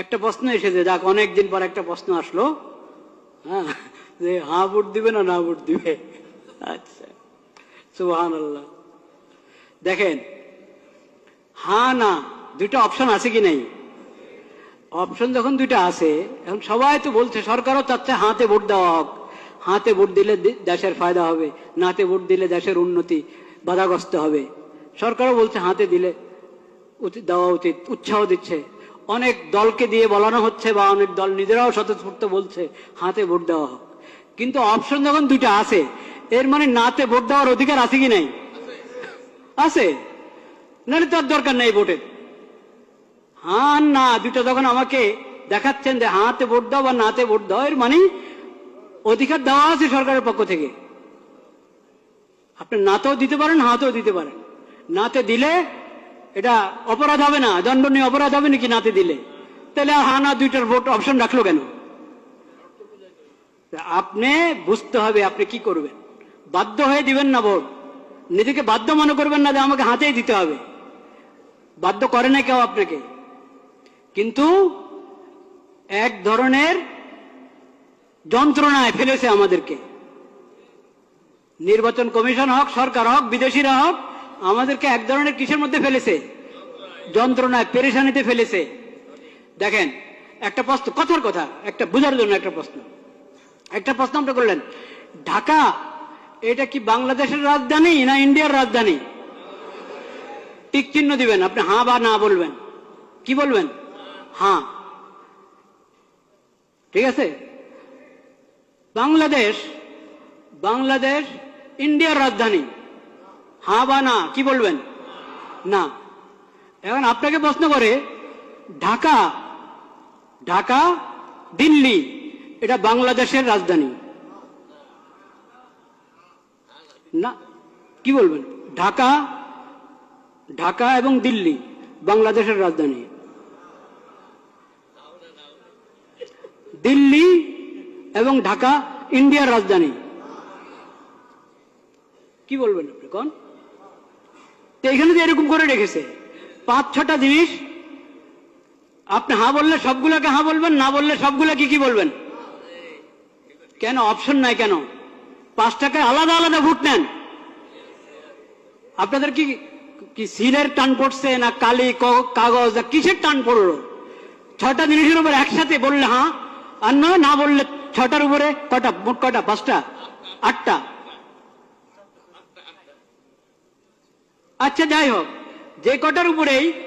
একটা প্রশ্ন এসেছে, যাক অনেকদিন পর একটা প্রশ্ন আসলো, হ্যাঁ, যে হ্যাঁ ভোট দিবে না ভোট দিবে। আচ্ছা, সুবহানাল্লাহ। দেখেন, হ্যাঁ না দুইটা অপশন আছে কি নাই? অপশন যখন দুইটা আছে, এখন সবাই তো বলছে, সরকারও চাচ্ছে হাতে ভোট দেওয়া হোক, হাতে ভোট দিলে দেশের ফায়দা হবে, নাতে ভোট দিলে দেশের উন্নতি বাধাগ্রস্ত হবে। সরকারও বলছে হাতে দিলে দেওয়া উচিত, উৎসাহ দিচ্ছে। অনেক দলকে দিয়ে বলানো হচ্ছে, বা অনেক দল নিজেরাও স্বতঃস্ফূর্ত বলছে হাতে ভোট দেওয়া হোক। কিন্তু অপশন যখন দুইটা আছে, এর মানে নাতে ভোট দেওয়ার অধিকার আছে কি নাই? আছে, নাহলে তার দরকার নেই ভোটের। হ্যাঁ না দুইটা যখন আমাকে দেখাচ্ছেন যে হাতে ভোট দাও বা নাতে ভোট দাও, এর মানে অধিকার দেওয়া আছে সরকারের পক্ষ থেকে। আপনি নাতেও দিতে পারেন, হাতেও দিতে পারেন। নাতে দিলে এটা অপরাধ হবে না, দণ্ডনীয় অপরাধ হবে নাকি নাতে দিলে? তাহলে হ্যাঁ না দুইটার ভোট অপশন রাখলো কেন? আপনি বুঝতে হবে আপনি কি করবেন। বাধ্য হয়ে দিবেন না ভোট, নিজেকে বাধ্য মনে করবেন না যে আমাকে হাতেই দিতে হবে। বাধ্য করে না কেউ আপনাকে, কিন্তু এক ধরনের যন্ত্রণায় ফেলেছে আমাদেরকে। নির্বাচন কমিশন হোক, সরকার হোক, বিদেশিরা হোক, আমাদেরকে এক ধরনের কিসের মধ্যে ফেলেছে? যন্ত্রণায়, পেরেশানিতে ফেলেছে। দেখেন, একটা প্রশ্ন, কথার কথা, একটা বোঝার জন্য একটা প্রশ্ন আপনি করলেন, ঢাকা এটা কি বাংলাদেশের রাজধানী না ইন্ডিয়ার রাজধানী? টিক চিহ্ন দিবেন, আপনি হ্যাঁ বা না বলবেন। কি বলবেন? হ্যাঁ। ঠিক আছে, বাংলাদেশ ইন্ডিয়ার রাজধানী, হ্যাঁ বা না, কি বলবেন? না। এখন আপনাকে প্রশ্ন করে, ঢাকা দিল্লি এটা বাংলাদেশের রাজধানী না, কি বলবেন? ঢাকা এবং দিল্লি বাংলাদেশের রাজধানী, দিল্লি এবং ঢাকা ইন্ডিয়ার রাজধানী। কি বলবেন আপনি কোন? তো এখানে যে এরকম করে রেখেছে 5-6টা জিনিস, আপনি হ্যাঁ বললে সবগুলোকে হ্যাঁ বলবেন, না বললে সবগুলোকে কি বলবেন? কেন অপশন নাই? কেন 5 টাকায় আলাদা আলাদা ভোট নেন? আপনাদের কি সিলের টান পড়ছে না কালি কাগজ না কিসের টান পড়লো? 6টা জিনিসের উপর একসাথে বললে হ্যাঁ, আর না বললে 6টার উপরে কটা? মোট কটা? 5টা? 8টা? আচ্ছা যাই হোক, যে কটার উপরেই